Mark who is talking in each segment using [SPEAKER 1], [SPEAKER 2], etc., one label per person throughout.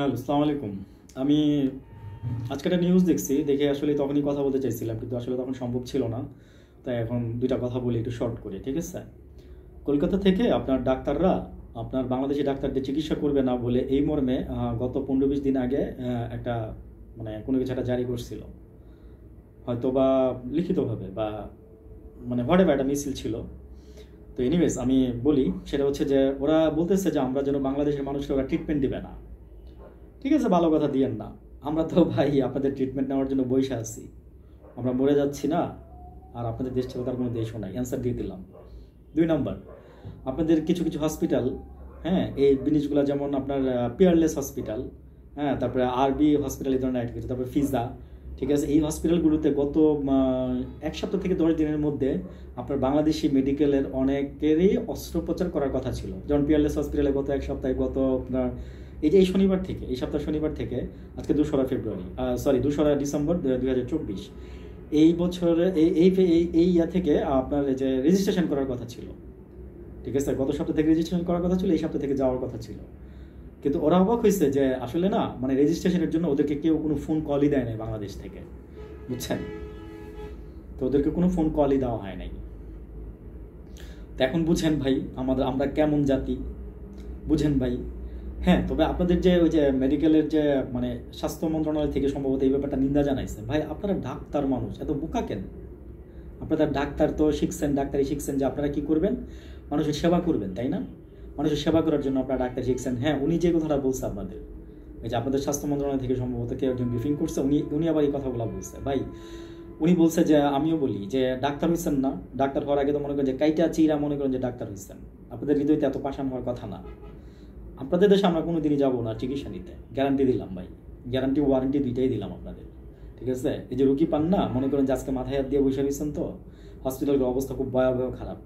[SPEAKER 1] Hello, আসসালামু আলাইকুম। আমি আজকে একটা নিউজ দেখছি, দেখে আসলে তখনই কথা বলতে চাইছিলাম, কিন্তু আসলে তখন সম্ভব ছিল না। তাই এখন দুইটা কথা বলি একটু শর্ট করে, ঠিক আছে? কলকাতা থেকে আপনার ডাক্তাররা আপনার বাংলাদেশি ডাক্তারদের চিকিৎসা করবে না বলে এই মর্মে গত 15-20 দিন আগে একটা মানে কোনো কিছু একটা জারি করছিল, হয়তো বা লিখিতভাবে বা মানে হোয়াটএভার একটা মিছিল ছিল। তো এনিওয়েজ আমি বলি, সেটা হচ্ছে যে ওরা বলতেছে যে আমরা যেন বাংলাদেশের মানুষকে ওরা ট্রিটমেন্ট দিবে না। ঠিক আছে, ভালো কথা দিয়েন না। আমরা তো ভাই আপনাদের ট্রিটমেন্ট নেওয়ার জন্য বইসা আছি, আমরা মরে যাচ্ছি না। আর আপনাদের দেশ ছিল তার কোনো দেশও নাই, অ্যান্সার দিয়ে দিলাম। 2 নম্বর, আপনাদের কিছু কিছু হসপিটাল, হ্যাঁ, এই জিনিসগুলো যেমন আপনার পিয়ারলেস হসপিটাল, হ্যাঁ, তারপরে আরবি হসপিটাল, এই ধরনের একটা কিছু, তারপরে ফিজা, ঠিক আছে, এই হসপিটালগুলোতে গত 1 সপ্তাহ থেকে 10 দিনের মধ্যে আপনার বাংলাদেশি মেডিকেলের অনেকেরই অস্ত্রোপচার করার কথা ছিল। যেমন পিয়ারলেস হসপিটালে গত 1 সপ্তাহে, গত আপনার এই যে এই শনিবার থেকে, এই সপ্তাহ শনিবার থেকে আজকে 2রা ফেব্রুয়ারি, সরি 2রা ডিসেম্বর 2024, এই বছরে এই এই এই এই ইয়া থেকে আপনার এই যে রেজিস্ট্রেশন করার কথা ছিল। ঠিক আছে, গত সপ্তাহ থেকে রেজিস্ট্রেশন করার কথা ছিল, এই সপ্তাহ থেকে যাওয়ার কথা ছিল। কিন্তু ওরা অবাক হয়েছে যে আসলে না, মানে রেজিস্ট্রেশনের জন্য ওদেরকে কেউ কোনো ফোন কলই দেয় নাই বাংলাদেশ থেকে, বুঝছেন? তো ওদেরকে কোনো ফোন কলই দেওয়া হয় নাই। তো এখন বুঝেন ভাই আমরা কেমন জাতি, বুঝেন ভাই। হ্যাঁ, তবে আপনাদের যে ওই যে মেডিকেলের যে মানে স্বাস্থ্য মন্ত্রণালয় থেকে সম্ভবত এই ব্যাপারটা নিন্দা জানাইছে। ভাই আপনারা ডাক্তার মানুষ, এত বোকা কেন? আপনারা ডাক্তার তো শিখছেন, ডাক্তারি শিখছেন যে আপনারা কি করবেন, মানুষের সেবা করবেন, তাই না? মানুষের সেবা করার জন্য আপনারা ডাক্তার শিখছেন। হ্যাঁ, উনি যে কথাটা বলছে আপনাদের, এই যে আপনাদের স্বাস্থ্য মন্ত্রণালয় থেকে সম্ভবত কেউ একজন ব্রিফিং করছে, উনি উনি আবার এই কথাগুলো বলছে। ভাই উনি বলছে যে আমিও বলি যে ডাক্তার হয়েছেন না, ডাক্তার হওয়ার আগে তো মনে করেন যে কাইটা চিরা মনে করেন যে ডাক্তার হয়েছেন। আপনাদের হৃদয়তে এত পাষাণ হওয়ার কথা না। আপনাদের দেশে আমরা কোনো দিনই যাবো না চিকিৎসা নিতে, গ্যারান্টি দিলাম ভাই, গ্যারান্টি ওয়ারেন্টি দুইটাই দিলাম আপনাদের। ঠিক আছে, এই যে রুগী পান না, মনে করেন যে আজকে মাথায় হাত দিয়ে বসে রয়েছেন, তো হসপিটালের অবস্থা খুব ভয়াবহ খারাপ।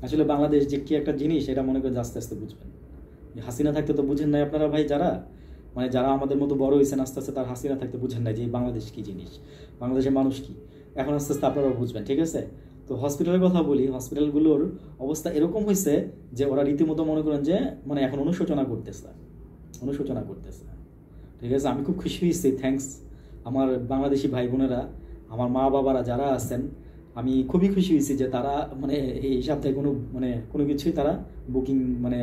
[SPEAKER 1] আসলে বাংলাদেশ যে কি একটা জিনিস, এটা মনে করেন আস্তে আস্তে বুঝবেন। হাসিনা থাকতে তো বুঝেন নাই আপনারা ভাই, যারা মানে যারা আমাদের মতো বড় হয়েছেন আস্তে আস্তে, তার হাসিনা থাকতে বুঝেন নাই যে এই বাংলাদেশ কি জিনিস, বাংলাদেশের মানুষ কি। এখন আস্তে আস্তে আপনারাও বুঝবেন, ঠিক আছে? তো হসপিটালের কথা বলি, হসপিটালগুলোর অবস্থা এরকম হয়েছে যে ওরা রীতিমতো মনে করেন যে মানে এখন অনুশোচনা করতেছে, অনুশোচনা করতেছে। ঠিক আছে, আমি খুব খুশি হয়েছি, থ্যাঙ্কস আমার বাংলাদেশি ভাই বোনেরা, আমার মা বাবারা যারা আছেন, আমি খুবই খুশি হয়েছি যে তারা মানে এই সপ্তাহে কোনো কিছুই তারা বুকিং মানে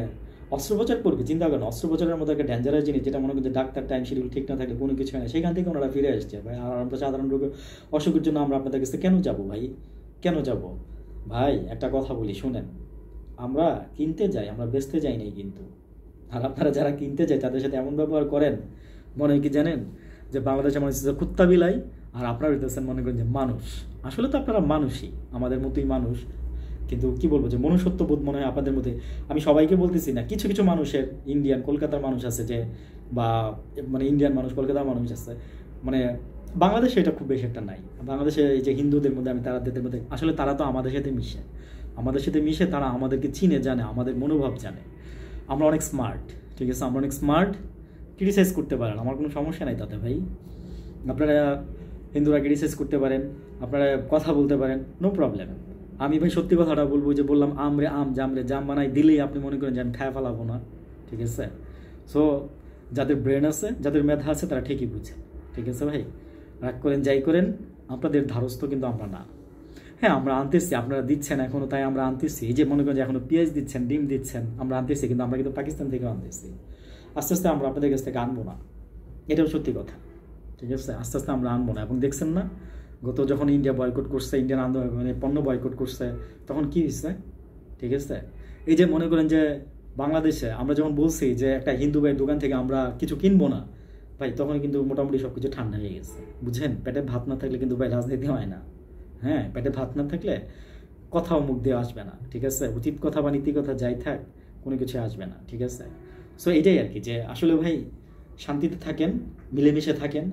[SPEAKER 1] অস্ত্রোপচার করবে। চিন্তা করেন, অস্ত্রোপচারের মতো একটা ডেঞ্জারাস জিনিস, যেটা মনে করেন যে ডাক্তার টাইম শিডিউল ঠিক না থাকলে কোনো কিছু হয় না, সেখান থেকে ওনারা ফিরে আসছে ভাই। আর আমরা সাধারণ রোগের অসুখের জন্য আমরা আপনাদের কাছে কেন যাব ভাই, কেন যাব? ভাই একটা কথা বলি শুনেন, আমরা কিনতে যাই, আমরা বেচতে যাই নাই কিন্তু। আর আপনারা যারা কিনতে যায় তাদের সাথে এমন ব্যবহার করেন, মনে হয় কি জানেন, যে বাংলাদেশের মানুষ হচ্ছে কুত্তা বিলাই, আর আপনারা হইতেছেন মনে করেন যে মানুষ। আসলে তো আপনারা মানুষই, আমাদের মতোই মানুষ, কিন্তু কি বলবো যে মনুষ্যত্ব বোধ মনে হয় আপনাদের মধ্যে। আমি সবাইকে বলতেছি না, কিছু কিছু মানুষের, ইন্ডিয়ান কলকাতার মানুষ আছে যে, বা মানে ইন্ডিয়ান মানুষ কলকাতার মানুষ আছে, মানে বাংলাদেশে এটা খুব বেশি একটা নাই। বাংলাদেশে এই যে হিন্দুদের মধ্যে, আমি তাদের মধ্যে, আসলে তারা তো আমাদের সাথে মিশে, আমাদের সাথে মিশে তারা আমাদেরকে চিনে, জানে, আমাদের মনোভাব জানে। আমরা অনেক স্মার্ট, ঠিক আছে, আমরা অনেক স্মার্ট। ক্রিটিসাইজ করতে পারেন, আমার কোনো সমস্যা নাই তাতে ভাই। আপনারা হিন্দুরা ক্রিটিসাইজ করতে পারেন, আপনারা কথা বলতে পারেন, নো প্রবলেম। আমি ভাই সত্যি কথাটা বলবো, যে বললাম আমরে আম জামরে জাম বানাই দিলেই আপনি মনে করেন যে আমি খায় ফেলাবো না, ঠিক আছে? সো যাদের ব্রেন আছে, যাদের মেধা আছে, তারা ঠিকই বুঝে, ঠিক আছে ভাই? রাগ করেন যাই করেন, আপনাদের ধারস্থ কিন্তু আমরা না। হ্যাঁ, আমরা আনতেছি, আপনারা দিচ্ছেন এখনো, তাই আমরা আনতেছি। এই যে মনে করেন যে এখনো পেঁয়াজ দিচ্ছেন, ডিম দিচ্ছেন, আমরা আনতেছি, কিন্তু আমরা কিন্তু পাকিস্তান থেকেও আনতেছি। আস্তে আস্তে আমরা আপনাদের কাছ থেকে আনবো না, এটাও সত্যি কথা। ঠিক আছে, আস্তে আস্তে আমরা আনবো না। এবং দেখছেন না, গত যখন ইন্ডিয়া বয়কট করছে, ইন্ডিয়ান আন্দোলন মানে পণ্য বয়কট করছে, তখন কি হয়েছে? ঠিক আছে, এই যে মনে করেন যে বাংলাদেশে আমরা যখন বলছি যে একটা হিন্দু ভাইয়ের দোকান থেকে আমরা কিছু কিনবো না, ভাই তখন কিন্তু মোটামুটি সব কিছু ঠান্ডা হয়ে গেছে, বুঝেন? পেটে ভাত না থাকলে কিন্তু ভাই রাজনীতি হয় না। হ্যাঁ, পেটে ভাত না থাকলে কথাও মুখ দিয়ে আসবে না, ঠিক আছে? উচিত কথা বা নীতি কথা যাই থাক, কোনো কিছু আসবে না, ঠিক আছে? সো এটাই আর কি, যে আসলে ভাই শান্তিতে থাকেন, মিলেমিশে থাকেন।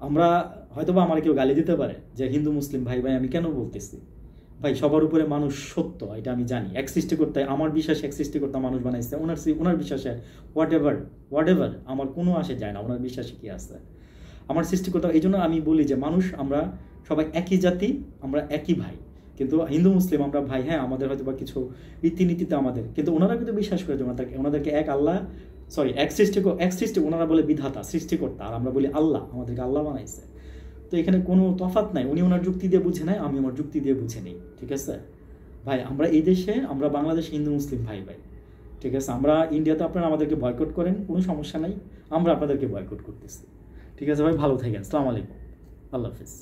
[SPEAKER 1] আমরা হয়তো বা আমার কেউ গালি দিতে পারে যে হিন্দু মুসলিম ভাই ভাই আমি কেন বলতেছি, ভাই সবার উপরে মানুষ সত্য, এটা আমি জানি। এক সৃষ্টিকর্তায়, আমার বিশ্বাসে এক সৃষ্টিকর্তা মানুষ বানাইছে, ওনার বিশ্বাসে হোয়াট এভার আমার কোনো আসে যায় না, ওনার বিশ্বাসে কি আছে আমার সৃষ্টিকর্তা। এই জন্য আমি বলি যে মানুষ আমরা সবাই একই জাতি, আমরা একই ভাই। কিন্তু হিন্দু মুসলিম আমরা ভাই, হ্যাঁ, আমাদের হয়তো বা কিছু রীতিনীতিতে আমাদের, কিন্তু ওনারা কিন্তু বিশ্বাস করে যে ওনাদেরকে এক আল্লাহ সরি এক সৃষ্টি, ওনারা বলে বিধাতা, সৃষ্টিকর্তা, আর আমরা বলি আল্লাহ, আমাদেরকে আল্লাহ বানাইছে। তো এখানে কোনো তফাৎ নাই, উনি ওনার যুক্তি দিয়ে বুঝে নেয়, আমি আমার যুক্তি দিয়ে বুঝে নিই, ঠিক আছে ভাই। আমরা এই দেশে, আমরা বাংলাদেশে হিন্দু মুসলিম ভাই ভাই, ঠিক আছে। আমরা ইন্ডিয়াতে আপনারা আমাদেরকে বয়কট করেন, কোনো সমস্যা নাই, আমরা আপনাদেরকে বয়কট করতেছি, ঠিক আছে ভাই। ভালো থাকেন, আসসালামু আলাইকুম, আল্লাহ হাফিজ।